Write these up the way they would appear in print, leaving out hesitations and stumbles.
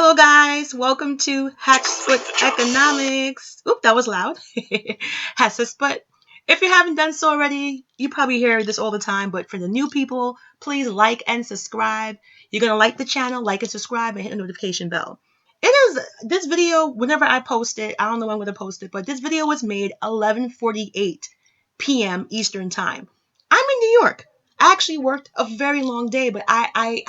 Hello guys, welcome to Hatchfoot Economics. Oop, that was loud. Hatchfoot. If you haven't done so already, you probably hear this all the time, but for the new people, please like and subscribe. You're going to like the channel, like and subscribe, and hit the notification bell. This video, whenever I post it, I don't know when I'm going to post it, but this video was made 11:48 p.m. Eastern Time. I'm in New York. I actually worked a very long day, but I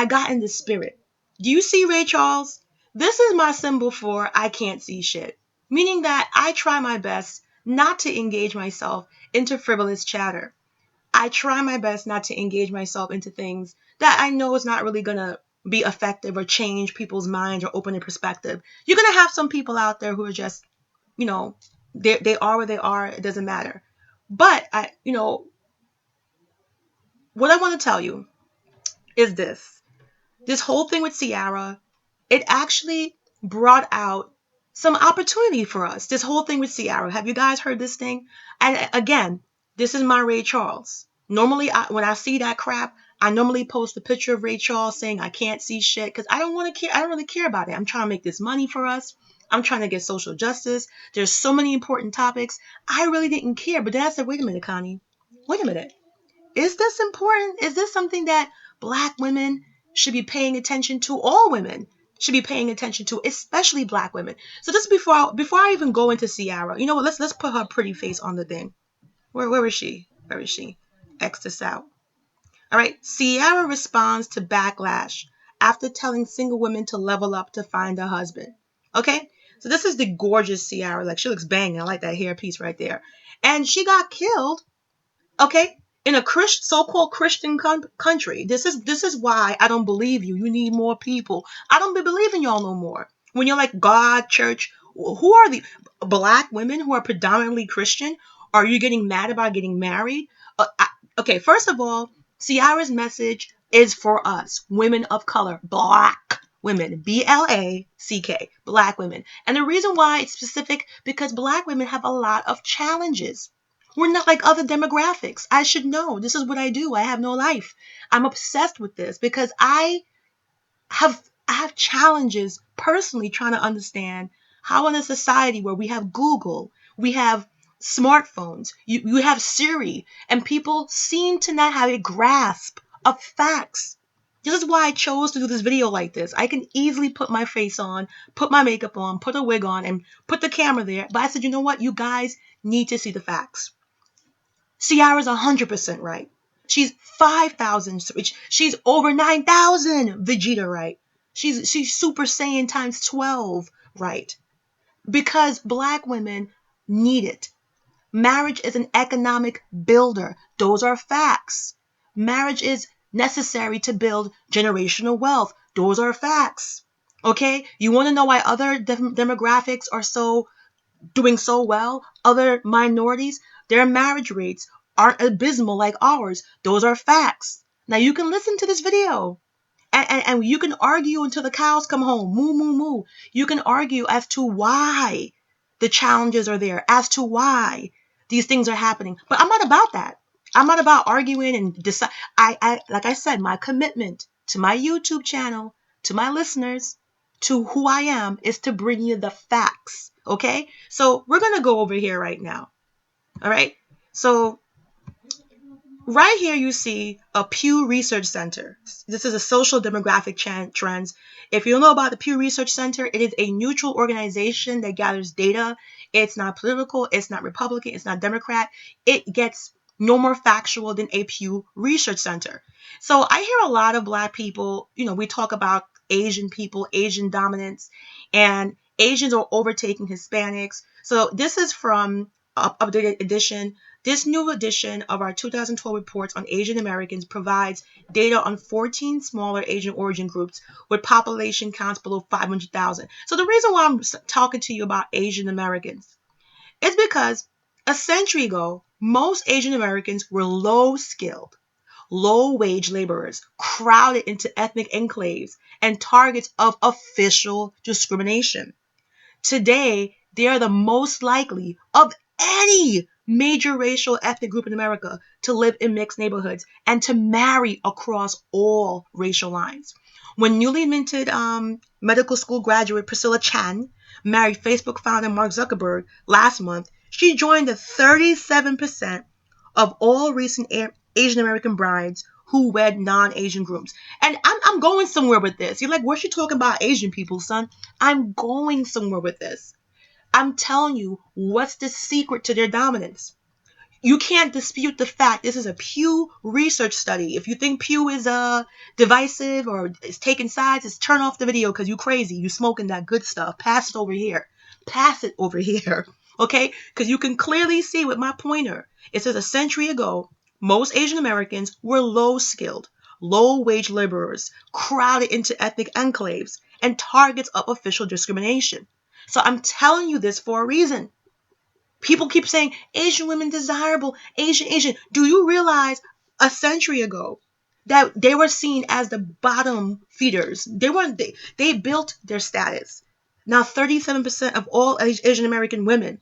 got in the spirit. Do you see Ray Charles? This is my symbol for I can't see shit, meaning that I try my best not to engage myself into frivolous chatter. I try my best not to engage myself into things that I know is not really going to be effective or change people's minds or open their perspective. You're going to have some people out there who are just, you know, they are where they are. It doesn't matter. But what I want to tell you is this whole thing with Ciara, it actually brought out some opportunity for us. This whole thing with Ciara. Have you guys heard this thing? And again, this is my Ray Charles. Normally, when I see that crap, I normally post a picture of Ray Charles saying I can't see shit because I don't want to care. I don't really care about it. I'm trying to make this money for us. I'm trying to get social justice. There's so many important topics. I really didn't care. But then I said, wait a minute, Connie. Wait a minute. Is this important? Is this something that Black women should be paying attention to? All women should be paying attention to, especially Black women. So just before I even go into Ciara, you know what? Let's put her pretty face on the thing. Where is she? Where is she? X this out. All right. Ciara responds to backlash after telling single women to level up to find a husband. Okay. So this is the gorgeous Ciara. Like, she looks banging. I like that hair piece right there. And she got killed, okay, in a so-called Christian country. This is why I don't believe you. You need more people. I don't believe in y'all no more. When you're like God, church, who are the Black women who are predominantly Christian? Are you getting mad about getting married? Okay, first of all, Ciara's message is for us, women of color, Black women, BLACK, Black women. And the reason why it's specific, because Black women have a lot of challenges. We're not like other demographics. I should know. This is what I do. I have no life. I'm obsessed with this because I have challenges personally trying to understand how in a society where we have Google, we have smartphones, you have Siri, and people seem to not have a grasp of facts. This is why I chose to do this video like this. I can easily put my face on, put my makeup on, put a wig on, and put the camera there. But I said, you know what? You guys need to see the facts. Ciara's 100% right. She's 5,000. She's over 9,000 Vegeta right. She's Super Saiyan times 12 right. Because Black women need it. Marriage is an economic builder. Those are facts. Marriage is necessary to build generational wealth. Those are facts. Okay? You want to know why other demographics are doing so well? Other minorities, their marriage rates aren't abysmal like ours. Those are facts. Now you can listen to this video and you can argue until the cows come home. Moo, moo, moo. You can argue as to why the challenges are there, as to why these things are happening. But I'm not about that. I'm not about arguing and decide. Like I said, my commitment to my YouTube channel, to my listeners, to who I am, is to bring you the facts. Okay? So we're going to go over here right now. All right? So right here you see a Pew Research Center. This is a social demographic trends. If you don't know about the Pew Research Center, it is a neutral organization that gathers data. It's not political. It's not Republican. It's not Democrat. It gets no more factual than a Pew Research Center. So I hear a lot of Black people, we talk about Asian people, Asian dominance, and Asians are overtaking Hispanics. So this is from updated edition. This new edition of our 2012 reports on Asian Americans provides data on 14 smaller Asian origin groups with population counts below 500,000. So the reason why I'm talking to you about Asian Americans is because a century ago, most Asian Americans were low-skilled, low-wage laborers crowded into ethnic enclaves and targets of official discrimination. Today, they are the most likely of any major racial ethnic group in America to live in mixed neighborhoods and to marry across all racial lines. When newly minted medical school graduate Priscilla Chan married Facebook founder Mark Zuckerberg last month, she joined the 37% of all recent Asian American brides who wed non-Asian grooms. And I'm going somewhere with this. You're like, what's she talking about Asian people, son? I'm going somewhere with this. I'm telling you, what's the secret to their dominance? You can't dispute the fact this is a Pew research study. If you think Pew is divisive or is taking sides, just turn off the video because you crazy. You smoking that good stuff. Pass it over here. Pass it over here. Okay? Because you can clearly see with my pointer. It says a century ago, most Asian Americans were low-skilled, low-wage laborers, crowded into ethnic enclaves, and targets of official discrimination. So I'm telling you this for a reason. People keep saying Asian women desirable, Asian. Do you realize a century ago that they were seen as the bottom feeders? They weren't. They built their status. Now 37% of all Asian American women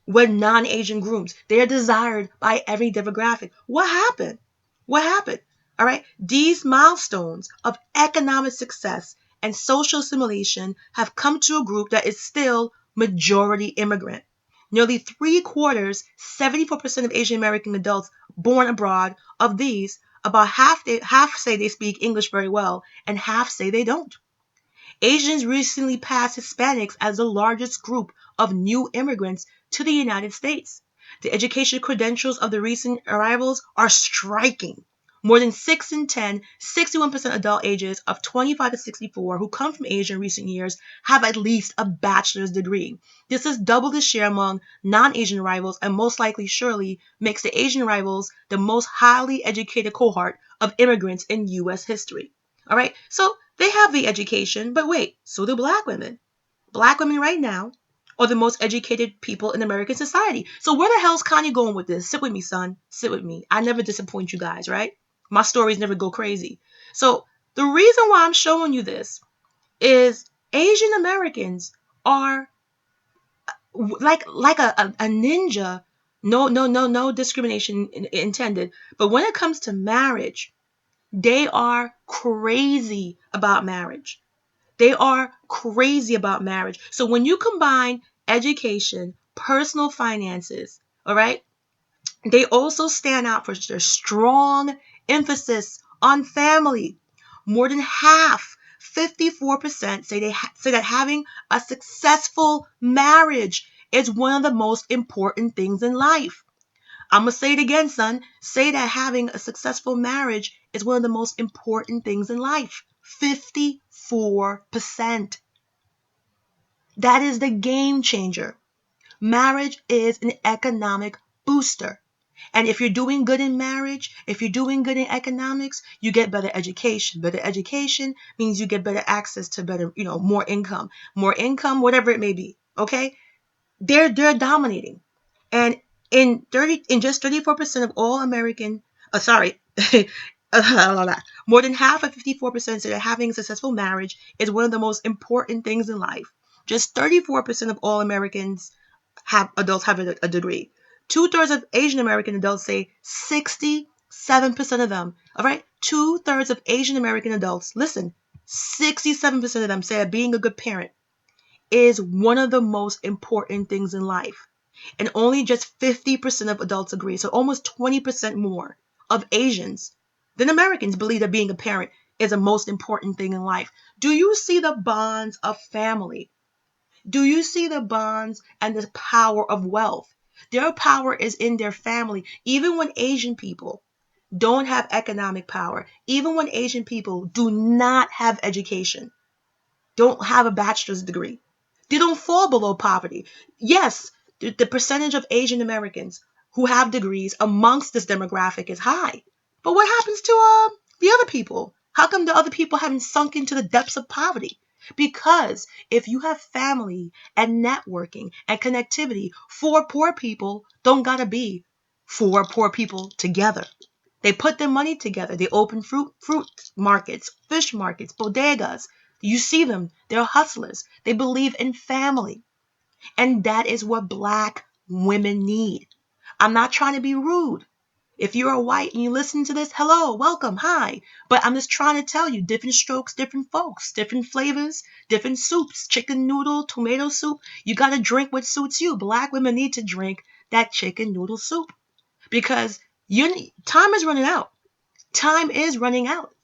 were non-Asian grooms. They are desired by every demographic. What happened? What happened? All right. These milestones of economic success and social assimilation have come to a group that is still majority immigrant. Nearly three-quarters, 74% of Asian American adults born abroad, of these, about half say they speak English very well, and half say they don't. Asians recently passed Hispanics as the largest group of new immigrants to the United States. The education credentials of the recent arrivals are striking. More than 6 in 10, 61% adult ages of 25 to 64 who come from Asia in recent years have at least a bachelor's degree. This is double the share among non-Asian arrivals and most likely surely makes the Asian arrivals the most highly educated cohort of immigrants in U.S. history. All right, so they have the education, but wait, so do black women. Black women right now are the most educated people in American society. So where the hell's Kanye going with this? Sit with me, son. Sit with me. I never disappoint you guys, right? My stories never go crazy. So the reason why I'm showing you this is Asian Americans are like a ninja. No discrimination intended. But when it comes to marriage, they are crazy about marriage. They are crazy about marriage. So when you combine education, personal finances, all right, they also stand out for their strong emphasis on family. More than half, 54% say that having a successful marriage is one of the most important things in life. I'm going to say it again, son. Say that having a successful marriage is one of the most important things in life. 54%. That is the game changer. Marriage is an economic booster. And if you're doing good in marriage, if you're doing good in economics, you get better education. Better education means you get better access to better, more income. More income, whatever it may be. Okay? They're dominating. And in just 34% of all American, more than half of 54% say that having a successful marriage is one of the most important things in life. Just 34% of all Americans adults have a degree. 2/3 of Asian American adults say 67% of them. All right, 2/3 of Asian American adults, listen, 67% of them say that being a good parent is one of the most important things in life. And only just 50% of adults agree. So almost 20% more of Asians than Americans believe that being a parent is the most important thing in life. Do you see the bonds of family? Do you see the bonds and the power of wealth? Their power is in their family. Even when Asian people don't have economic power, even when Asian people do not have education, don't have a bachelor's degree, they don't fall below poverty. Yes, the percentage of Asian Americans who have degrees amongst this demographic is high. But what happens to the other people? How come the other people haven't sunk into the depths of poverty? Because if you have family and networking and connectivity, four poor people don't gotta be four poor people together. They put their money together. They open fruit markets, fish markets, bodegas. You see them. They're hustlers. They believe in family. And that is what black women need. I'm not trying to be rude. If you're a white and you listen to this, hello, welcome, hi. But I'm just trying to tell you, different strokes, different folks, different flavors, different soups, chicken noodle, tomato soup. You got to drink what suits you. Black women need to drink that chicken noodle soup because time is running out. Time is running out.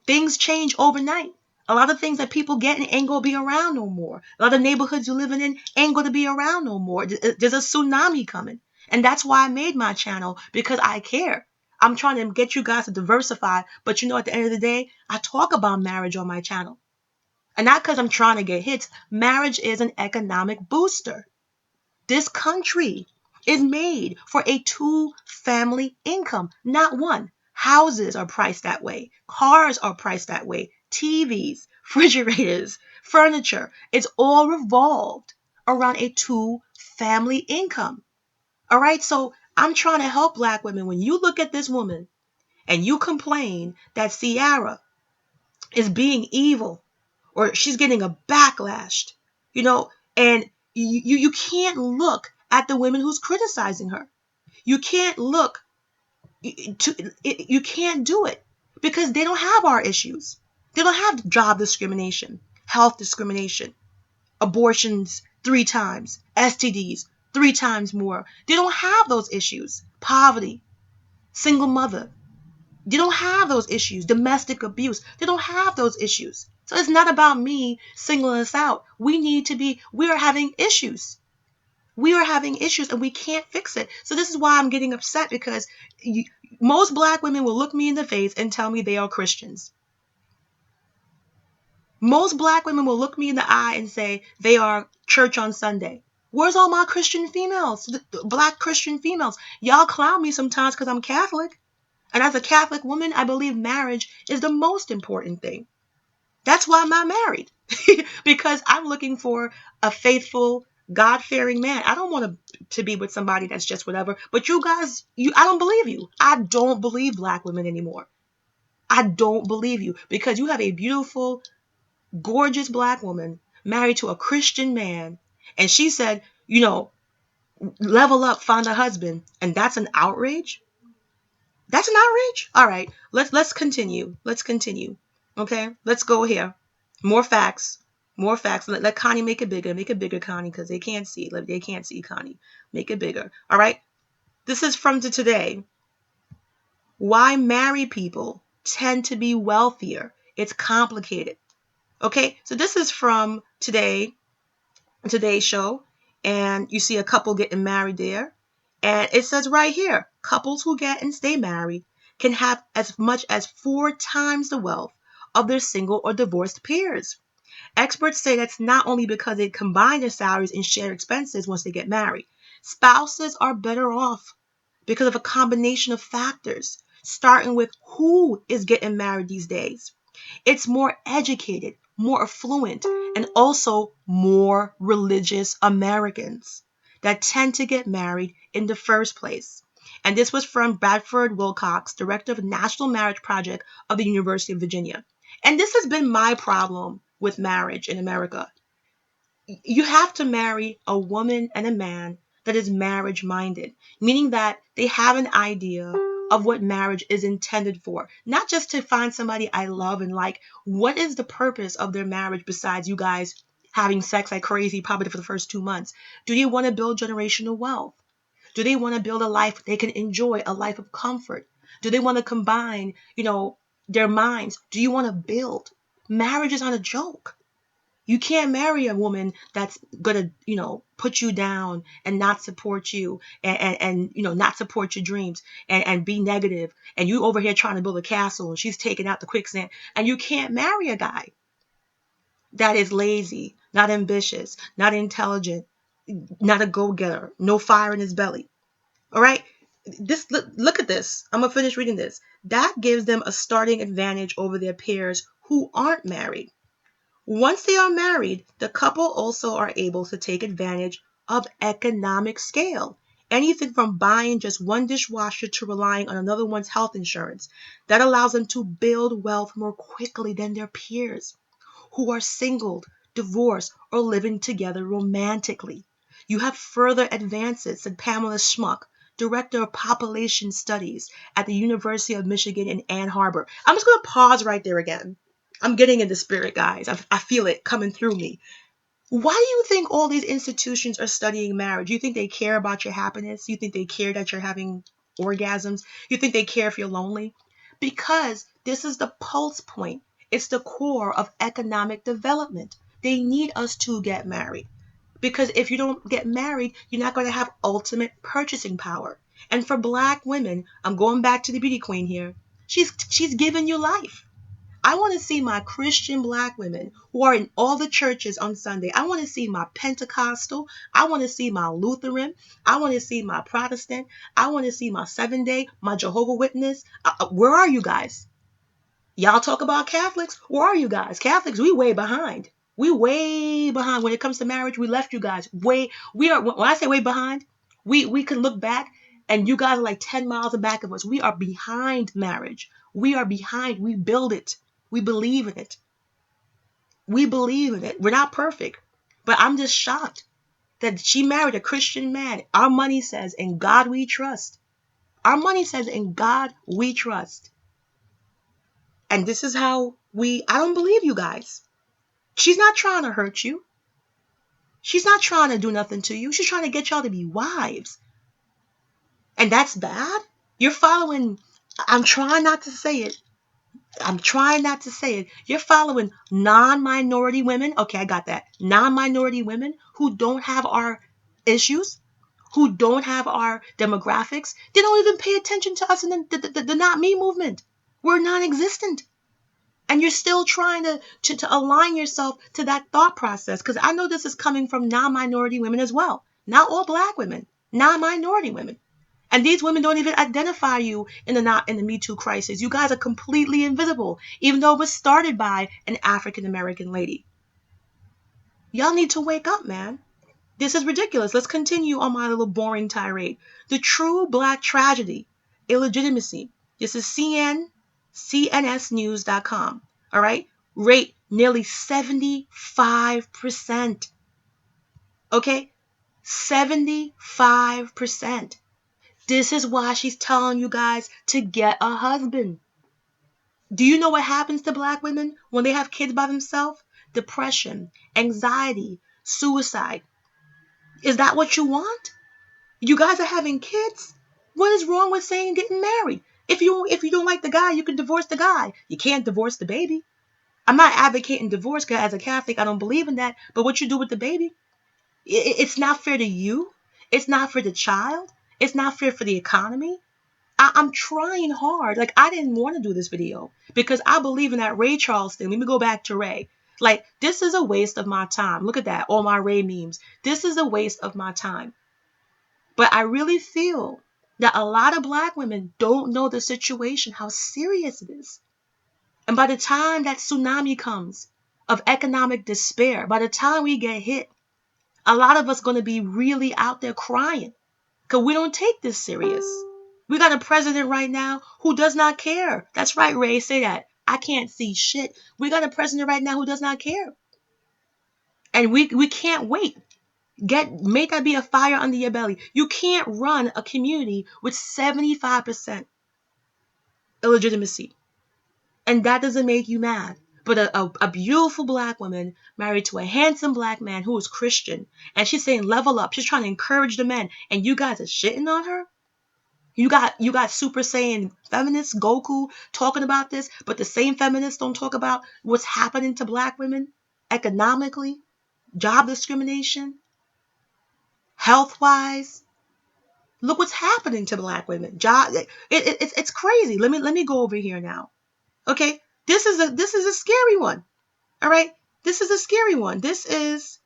Things change overnight. A lot of things that people getting ain't gonna be around no more. A lot of neighborhoods you're living in ain't gonna be around no more. There's a tsunami coming. And that's why I made my channel, because I care. I'm trying to get you guys to diversify, but at the end of the day, I talk about marriage on my channel. And not because I'm trying to get hits. Marriage is an economic booster. This country is made for a two-family income, not one. Houses are priced that way. Cars are priced that way. TVs, refrigerators, furniture. It's all revolved around a two-family income. All right? So I'm trying to help Black women. When you look at this woman and you complain that Ciara is being evil or she's getting a backlash, and you can't look at the women who's criticizing her. You can't look you can't do it because they don't have our issues. They don't have job discrimination, health discrimination, abortions 3 times, STDs 3 times more. They don't have those issues. Poverty, single mother, they don't have those issues. Domestic abuse, they don't have those issues. So it's not about me singling us out. We are having issues. We are having issues and we can't fix it. So this is why I'm getting upset, because most Black women will look me in the face and tell me they are Christians. Most Black women will look me in the eye and say they are church on Sunday. Where's all my Christian females, the Black Christian females? Y'all clown me sometimes because I'm Catholic. And as a Catholic woman, I believe marriage is the most important thing. That's why I'm not married. Because I'm looking for a faithful, God-fearing man. I don't want to be with somebody that's just whatever. But you guys, I don't believe you. I don't believe Black women anymore. I don't believe you, because you have a beautiful, gorgeous Black woman married to a Christian man. And she said, level up, find a husband. And that's an outrage? That's an outrage? All right, let's continue. Let's continue. Okay, let's go here. More facts. More facts. Let Connie make it bigger. Make it bigger, Connie, because they can't see. They can't see Connie. Make it bigger. All right. This is from today. Why married people tend to be wealthier. It's complicated. Okay, so this is from today's show, and you see a couple getting married there, and it says right here, couples who get and stay married can have as much as 4 times the wealth of their single or divorced peers. Experts say that's not only because they combine their salaries and share expenses once they get married. Spouses are better off because of a combination of factors, starting with who is getting married these days. It's more educated, more affluent, and also more religious Americans that tend to get married in the first place. And this was from Bradford Wilcox, director of the National Marriage Project of the University of Virginia. And this has been my problem with marriage in America. You have to marry a woman and a man that is marriage minded, meaning that they have an idea of what marriage is intended for, not just to find somebody I love and like. What is the purpose of their marriage besides you guys having sex like crazy, probably for the first 2 months? Do they want to build generational wealth? Do they want to build a life they can enjoy, a life of comfort? Do they want to combine, their minds? Do you want to build? Marriage is not a joke. You can't marry a woman that's gonna, put you down and not support you, and not support your dreams, and be negative, and you over here trying to build a castle and she's taking out the quicksand. And you can't marry a guy that is lazy, not ambitious, not intelligent, not a go-getter, no fire in his belly. All right? Look at this. I'm gonna finish reading this. That gives them a starting advantage over their peers who aren't married. Once they are married, the couple also are able to take advantage of economic scale. Anything from buying just one dishwasher to relying on another one's health insurance. That allows them to build wealth more quickly than their peers who are single, divorced, or living together romantically. You have further advances, said Pamela Schmuck, Director of Population Studies at the University of Michigan in Ann Arbor. I'm just going to pause right there again. I'm getting in the spirit, guys. I feel it coming through me. Why do you think all these institutions are studying marriage? You think they care about your happiness? You think they care that you're having orgasms? You think they care if you're lonely? Because this is the pulse point. It's the core of economic development. They need us to get married. Because if you don't get married, you're not going to have ultimate purchasing power. And for Black women, I'm going back to the beauty queen here. She's giving you life. I want to see my Christian Black women who are in all the churches on Sunday. I want to see my Pentecostal. I want to see my Lutheran. I want to see my Protestant. I want to see my 7-day, my Jehovah Witness. Where are you guys? Y'all talk about Catholics. Where are you guys? Catholics, we way behind. We way behind when it comes to marriage. We left you guys way. We are. When I say way behind, we can look back and you guys are like 10 miles back of us. We are behind marriage. We are behind. We build it. We believe in it. We believe in it. We're not perfect, but I'm just shocked that she married a Christian man. Our money says, "In God we trust." Our money says, "In God we trust." And this is how I don't believe you guys. She's not trying to hurt you. She's not trying to do nothing to you. She's trying to get y'all to be wives. And that's bad? You're following, I'm trying not to say it. I'm trying not to say it. You're following non-minority women. Okay, I got that. Non-minority women who don't have our issues, who don't have our demographics. They don't even pay attention to us in the Not Me movement. We're non-existent. And you're still trying to align yourself to that thought process. Because I know this is coming from non-minority women as well. Not all Black women, non-minority women. And these women don't even identify you in the Me Too crisis. You guys are completely invisible, even though it was started by an African American lady. Y'all need to wake up, man. This is ridiculous. Let's continue on my little boring tirade. The true Black tragedy, illegitimacy. This is cnsnews.com. All right? Rate nearly 75%. Okay? 75%. This is why she's telling you guys to get a husband. Do you know what happens to Black women when they have kids by themselves? Depression, anxiety, suicide. Is that what you want? You guys are having kids? What is wrong with saying getting married? If you don't like the guy, you can divorce the guy. You can't divorce the baby. I'm not advocating divorce because as a Catholic, I don't believe in that. But what you do with the baby, it's not fair to you. It's not for the child. It's not fair for the economy. I'm trying hard. Like, I didn't want to do this video because I believe in that Ray Charles thing. Let me go back to Ray. Like, this is a waste of my time. Look at that. All my Ray memes. This is a waste of my time. But I really feel that a lot of Black women don't know the situation, how serious it is. And by the time that tsunami comes of economic despair, by the time we get hit, a lot of us going to be really out there crying because we don't take this serious. We got a president right now who does not care. That's right, Ray, say that. I can't see shit. We got a president right now who does not care. And we can't wait. Make that be a fire under your belly. You can't run a community with 75% illegitimacy. And that doesn't make you mad. But a beautiful Black woman married to a handsome Black man who is Christian. And she's saying level up. She's trying to encourage the men. And you guys are shitting on her? You got Super Saiyan feminists, Goku, talking about this, but the same feminists don't talk about what's happening to Black women economically, job discrimination, health-wise. Look what's happening to Black women. It's crazy. Let me go over here now. Okay, this is a scary one. All right, this is a scary one. This is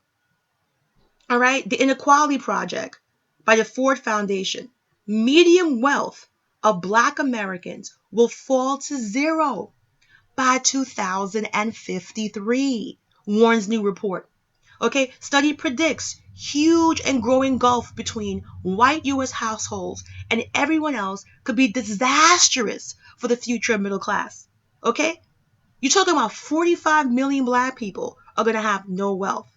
all right. The Inequality Project by the Ford Foundation. Median wealth of Black Americans will fall to zero by 2053, warns new report. Okay, study predicts huge and growing gulf between white U.S. households and everyone else could be disastrous for the future of middle class. Okay, you're talking about 45 million Black people are going to have no wealth.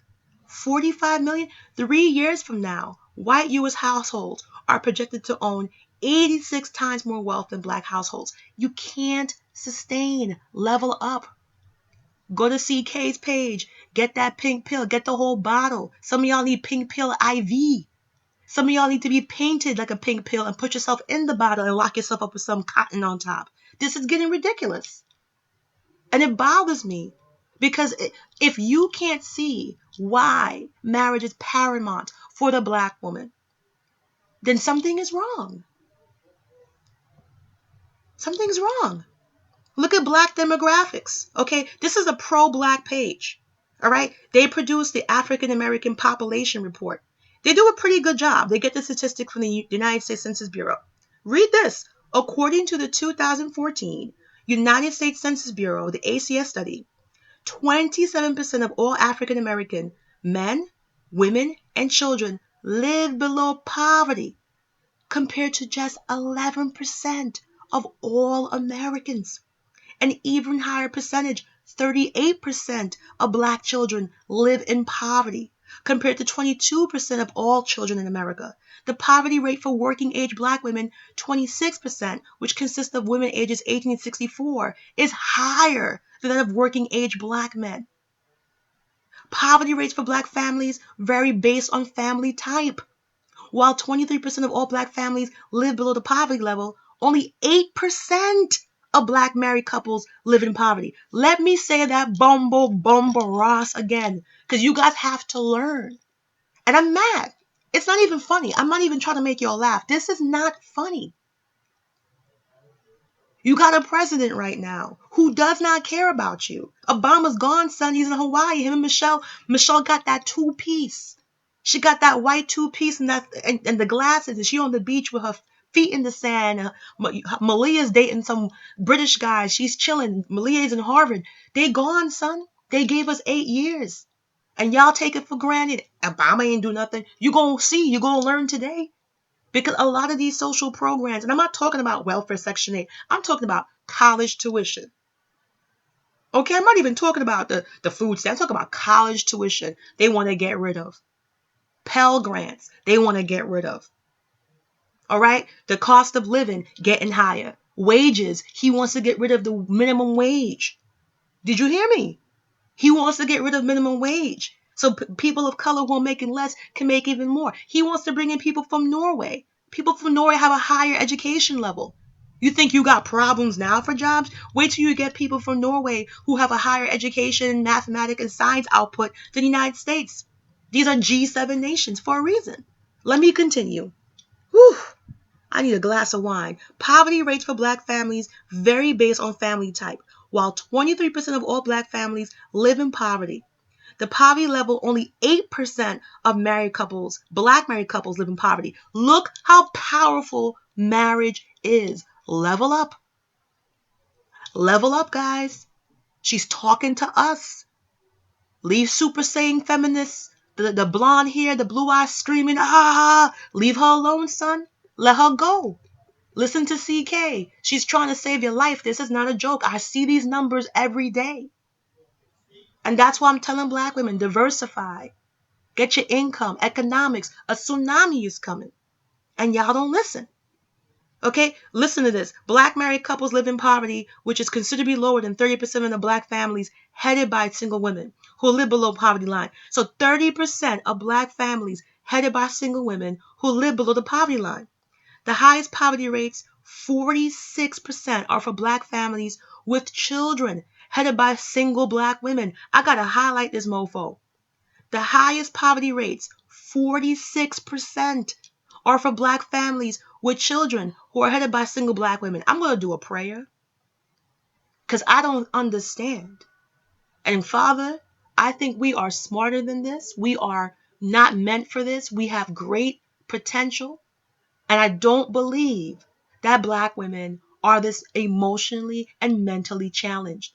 45 million? 3 years from now, white U.S. households are projected to own 86 times more wealth than black households. You can't sustain. Level up. Go to CK's page. Get that pink pill. Get the whole bottle. Some of y'all need pink pill IV. Some of y'all need to be painted like a pink pill and put yourself in the bottle and lock yourself up with some cotton on top. This is getting ridiculous. And it bothers me because if you can't see why marriage is paramount for the black woman, then something is wrong. Something's wrong. Look at black demographics. Okay, this is a pro-black page. All right, they produce the African American population report. They do a pretty good job. They get the statistics from the United States Census Bureau. Read this. According to the 2014 United States Census Bureau, the ACS study, 27% of all African American men, women, and children live below poverty, compared to just 11% of all Americans. An even higher percentage, 38% of black children live in poverty, compared to 22% of all children in America. The poverty rate for working age black women, 26%, which consists of women ages 18 to 64, is higher than that of working age black men. Poverty rates for black families vary based on family type. While 23% of all black families live below the poverty level, only 8% of black married couples live in poverty. Let me say that bumbo ross again, because you guys have to learn. And I'm mad. It's not even funny. I'm not even trying to make y'all laugh. This is not funny. You got a president right now who does not care about you. Obama's gone, son. He's in Hawaii. Him and Michelle. Michelle got that two-piece. She got that white two-piece and the glasses, and she on the beach with her feet in the sand. Malia's dating some British guy. She's chilling. Malia's in Harvard. They gone, son. They gave us 8 years. And y'all take it for granted. Obama ain't do nothing. You gonna see. You gonna learn today. Because a lot of these social programs, and I'm not talking about welfare Section 8, I'm talking about college tuition. Okay, I'm not even talking about the food stamps. I'm talking about college tuition they want to get rid of. Pell Grants they want to get rid of. All right? The cost of living getting higher. Wages, he wants to get rid of the minimum wage. Did you hear me? He wants to get rid of minimum wage. So people of color who are making less can make even more. He wants to bring in people from Norway. People from Norway have a higher education level. You think you got problems now for jobs? Wait till you get people from Norway who have a higher education, mathematics, and science output than the United States. These are G7 nations for a reason. Let me continue. Whew. I need a glass of wine. Poverty rates for black families vary based on family type. While 23% of all black families live in poverty, the poverty level, only 8% of married couples, black married couples, live in poverty. Look how powerful marriage is. Level up. Level up, guys. She's talking to us. Leave super saying feminists, the blonde hair, the blue eyes screaming, ah, leave her alone, son. Let her go. Listen to CK. She's trying to save your life. This is not a joke. I see these numbers every day. And that's why I'm telling black women, diversify. Get your income, economics. A tsunami is coming. And y'all don't listen. Okay, listen to this. Black married couples live in poverty, which is considerably lower than 30% of the black families headed by single women who live below poverty line. So 30% of black families headed by single women who live below the poverty line. The highest poverty rates, 46%, are for black families with children headed by single black women. I gotta highlight this mofo. The highest poverty rates, 46%, are for black families with children who are headed by single black women. I'm going to do a prayer because I don't understand. And Father, I think we are smarter than this. We are not meant for this. We have great potential. And I don't believe that black women are this emotionally and mentally challenged.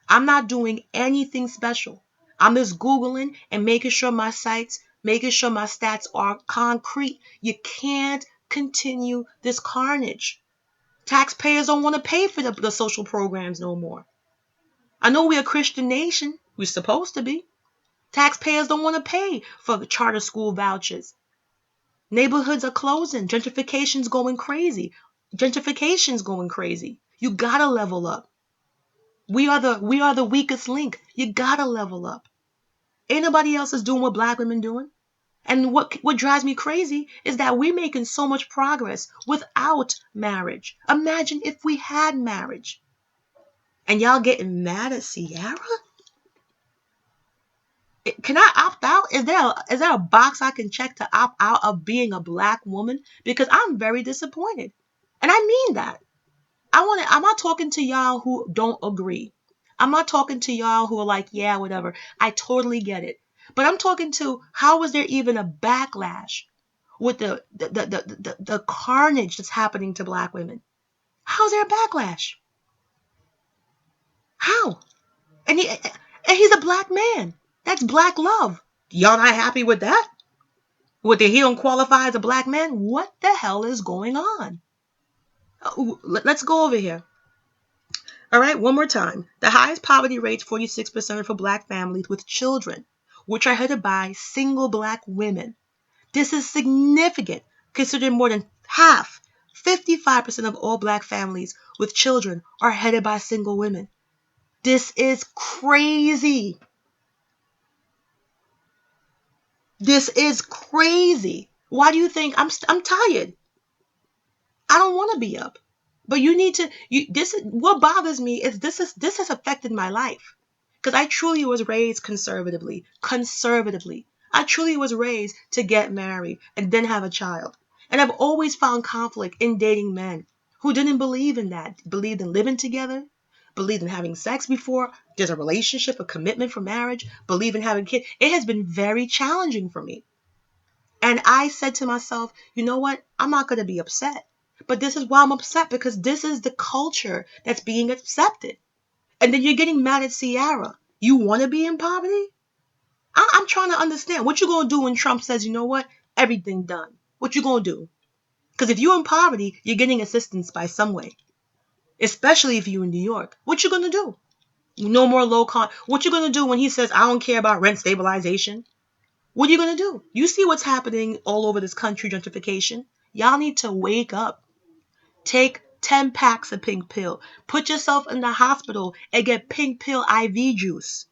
I'm not doing anything special. I'm just Googling and making sure my sites, making sure my stats are concrete. You can't continue this carnage. Taxpayers don't want to pay for the social programs no more. I know we're a Christian nation. We're supposed to be. Taxpayers don't want to pay for the charter school vouchers. Neighborhoods are closing. Gentrification's going crazy. Gentrification's going crazy. You gotta level up. We are the weakest link. You gotta level up. Ain't nobody else is doing what black women doing. And what drives me crazy is that we're making so much progress without marriage. Imagine if we had marriage. And y'all getting mad at Ciara? Can I opt out? Is there a box I can check to opt out of being a black woman? Because I'm very disappointed. And I mean that. I'm not talking to y'all who don't agree. I'm not talking to y'all who are like, yeah, whatever. I totally get it. But I'm talking to, how is there even a backlash with the carnage that's happening to black women? How's there a backlash? How? And he's a black man. That's black love. Y'all not happy with that? He don't qualify as a black man? What the hell is going on? Let's go over here. All right, one more time. The highest poverty rates, 46% for black families with children, which are headed by single black women. This is significant, considering more than half, 55% of all black families with children are headed by single women. This is crazy. This is crazy. Why do you think I'm tired? I don't want to be up. But you need to, this is what bothers me is this has affected my life. Because I truly was raised conservatively. I truly was raised to get married and then have a child. And I've always found conflict in dating men who didn't believe in that, believed in living together, believed in having sex before there's a relationship, a commitment for marriage, believe in having kids. It has been very challenging for me. And I said to myself, you know what? I'm not going to be upset. But this is why I'm upset, because this is the culture that's being accepted. And then you're getting mad at Ciara. You want to be in poverty? I'm trying to understand. What you going to do when Trump says, you know what? Everything done. What you going to do? Because if you're in poverty, you're getting assistance by some way. Especially if you're in New York. What you going to do? No more low cost. What you going to do when he says, I don't care about rent stabilization? What are you going to do? You see what's happening all over this country, gentrification. Y'all need to wake up. Take 10 packs of pink pill. Put yourself in the hospital and get pink pill IV juice.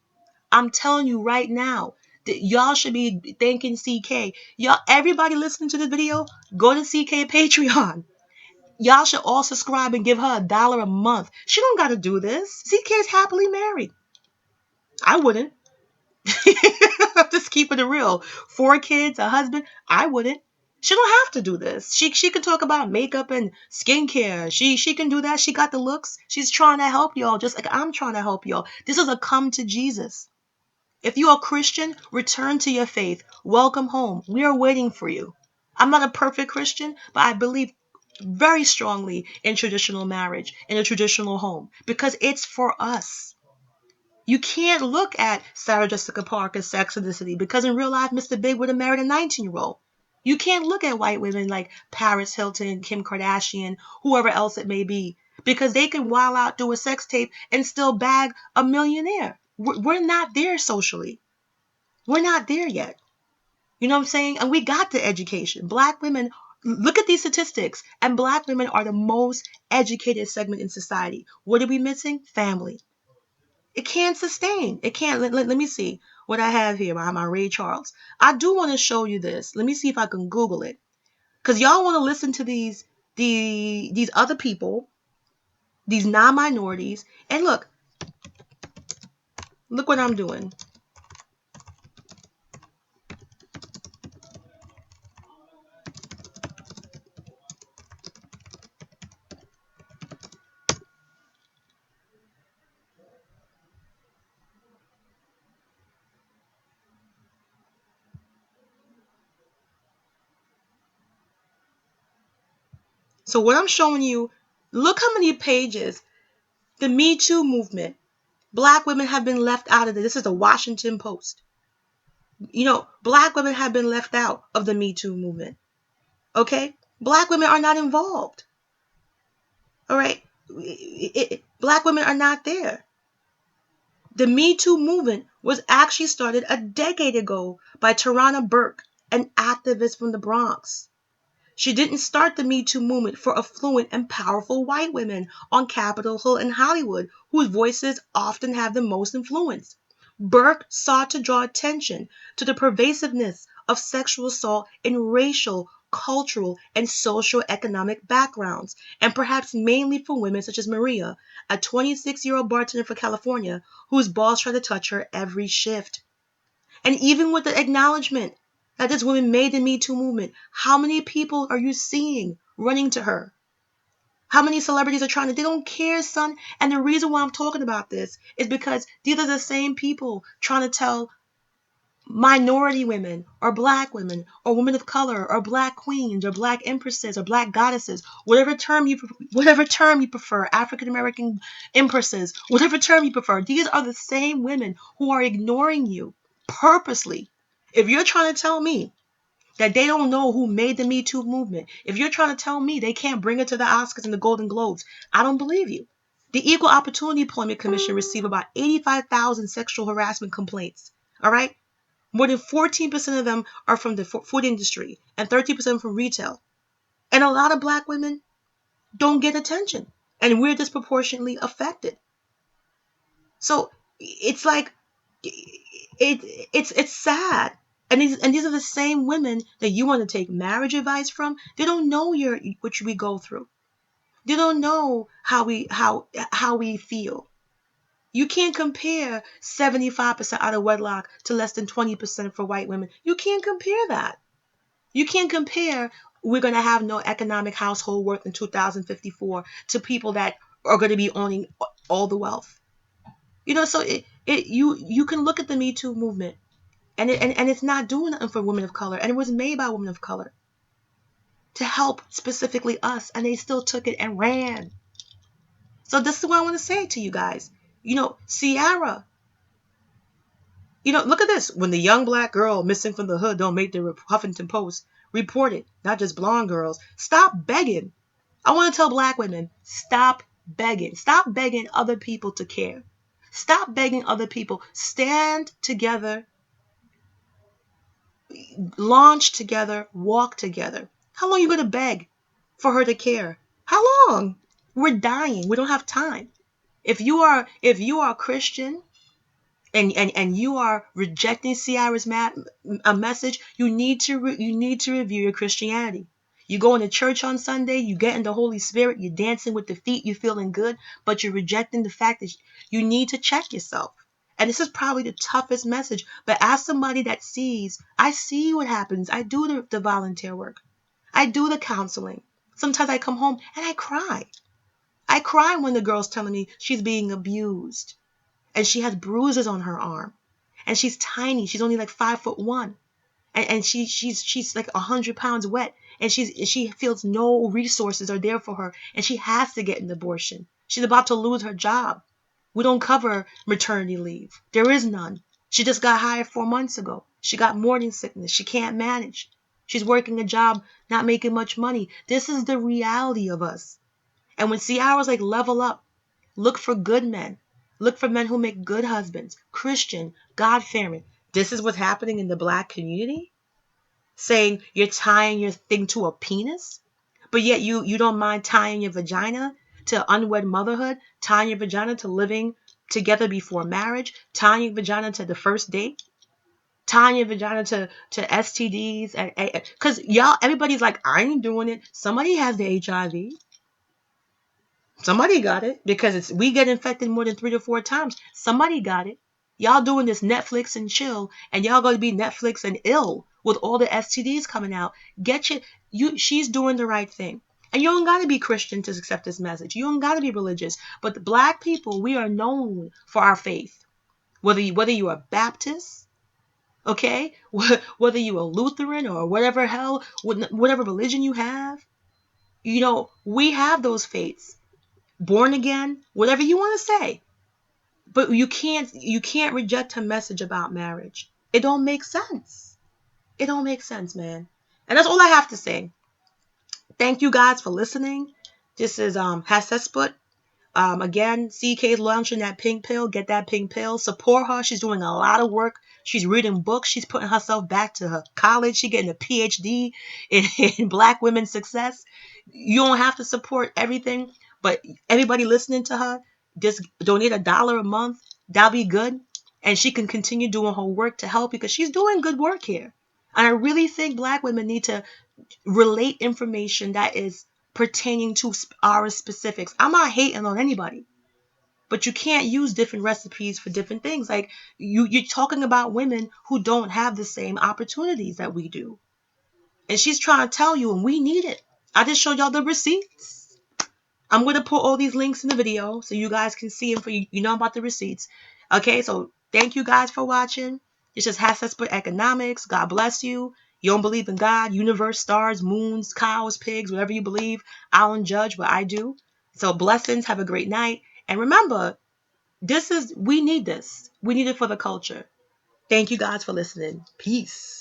I'm telling you right now that y'all should be thanking CK. Y'all, everybody listening to this video, go to CK Patreon. Y'all should all subscribe and give her $1 a month. She don't got to do this. CK is happily married. I wouldn't. Just keeping it real. 4 kids, a husband. I wouldn't. She don't have to do this. She can talk about makeup and skincare. She can do that. She got the looks. She's trying to help y'all, just like I'm trying to help y'all. This is a come to Jesus. If you are a Christian, return to your faith. Welcome home. We are waiting for you. I'm not a perfect Christian, but I believe very strongly in traditional marriage, in a traditional home, because it's for us. You can't look at Sarah Jessica Parker's Sex and the City, because in real life, Mr. Big would have married a 19-year-old. You can't look at white women like Paris Hilton, Kim Kardashian, whoever else it may be, because they can wild out, do a sex tape, and still bag a millionaire. We're not there socially. We're not there yet. You know what I'm saying? And we got the education. Black women, look at these statistics, and black women are the most educated segment in society. What are we missing? Family. It can't sustain. It can't. Let me see what I have here behind my Ray Charles. I do want to show you this. Let me see if I can Google it. Because y'all want to listen to these other people, these non-minorities. And look what I'm doing. So what I'm showing you, look how many pages. The Me Too movement. Black women have been left out of it. This is the Washington Post. You know, black women have been left out of the Me Too movement. Okay? Black women are not involved. All right? Black women are not there. The Me Too movement was actually started a decade ago by Tarana Burke, an activist from the Bronx. She didn't start the Me Too movement for affluent and powerful white women on Capitol Hill in Hollywood, whose voices often have the most influence. Burke sought to draw attention to the pervasiveness of sexual assault in racial, cultural, and socio-economic backgrounds, and perhaps mainly for women such as Maria, a 26-year-old bartender from California whose boss tried to touch her every shift. And even with the acknowledgement that this woman made the Me Too movement, how many people are you seeing running to her? How many celebrities are trying to? They don't care, son. And the reason why I'm talking about this is because these are the same people trying to tell minority women or black women or women of color or black queens or black empresses or black goddesses, whatever term you prefer, African American empresses, whatever term you prefer. These are the same women who are ignoring you purposely. If you're trying to tell me that they don't know who made the Me Too movement, if you're trying to tell me they can't bring it to the Oscars and the Golden Globes, I don't believe you. The Equal Opportunity Employment Commission received about 85,000 sexual harassment complaints. All right? More than 14% of them are from the food industry and 30% from retail. And a lot of black women don't get attention. And we're disproportionately affected. So it's like, it's sad. And these are the same women that you want to take marriage advice from. They don't know what we go through. They don't know how we feel. You can't compare 75% out of wedlock to less than 20% for white women. You can't compare that. You can't compare we're going to have no economic household worth in 2054 to people that are going to be owning all the wealth. So you can look at the Me Too movement and it's not doing nothing for women of color, and it was made by women of color to help specifically us, and they still took it and ran. So this is what I want to say to you guys. Ciara, look at this. When the young black girl missing from the hood don't make the Huffington Post reported, not just blonde girls, stop begging. I want to tell black women, stop begging. Stop begging other people to care. Stop begging other people. Stand together, launch together, walk together. How long are you going to beg for her to care? How long? We're dying. We don't have time. If you are Christian, and you are rejecting Ciara's a message, you need to review your Christianity. You go into church on Sunday, you get in the Holy Spirit, you're dancing with the feet, you're feeling good, but you're rejecting the fact that you need to check yourself. And this is probably the toughest message, but as somebody that sees, I see what happens. I do the volunteer work. I do the counseling. Sometimes I come home and I cry. I cry when the girl's telling me she's being abused. And she has bruises on her arm, and she's tiny. She's only like 5'1", and she's like 100 pounds wet, and she feels no resources are there for her, and she has to get an abortion. She's about to lose her job. We don't cover maternity leave. There is none. She just got hired 4 months ago. She got morning sickness. She can't manage. She's working a job, not making much money. This is the reality of us. And when Ciara's like, level up, look for good men. Look for men who make good husbands, Christian, God-fearing. This is what's happening in the black community? Saying you're tying your thing to a penis, but yet you don't mind tying your vagina to unwed motherhood, tying your vagina to living together before marriage, tying your vagina to the first date, tying your vagina to STDs. Because everybody's like, I ain't doing it. Somebody has the HIV. Somebody got it, because we get infected more than 3 to 4 times. Somebody got it. Y'all doing this Netflix and chill, and y'all going to be Netflix and ill with all the STDs coming out. She's doing the right thing. And you don't got to be Christian to accept this message. You don't got to be religious. But the black people, we are known for our faith. Whether you are Baptist, okay? Whether you are Lutheran or whatever religion you have, we have those faiths. Born again, whatever you want to say. But you can't reject her message about marriage. It don't make sense. It don't make sense, man. And that's all I have to say. Thank you guys for listening. This is Hasesput. Again, CK's launching that pink pill. Get that pink pill. Support her. She's doing a lot of work. She's reading books. She's putting herself back to her college. She's getting a PhD in Black women's success. You don't have to support everything, but everybody listening to her, just donate $1 a month. That'll be good. And she can continue doing her work to help, because she's doing good work here. And I really think Black women need to relate information that is pertaining to our specifics. I'm not hating on anybody, but you can't use different recipes for different things. Like you're talking about women who don't have the same opportunities that we do. And she's trying to tell you, and we need it. I just showed y'all the receipts. I'm going to put all these links in the video so you guys can see them, for you know about the receipts. Okay, so thank you guys for watching. It's just Hashtag Economics. God bless you. You don't believe in God, universe, stars, moons, cows, pigs, whatever you believe. I don't judge, but I do. So blessings. Have a great night. And remember, we need this. We need it for the culture. Thank you guys for listening. Peace.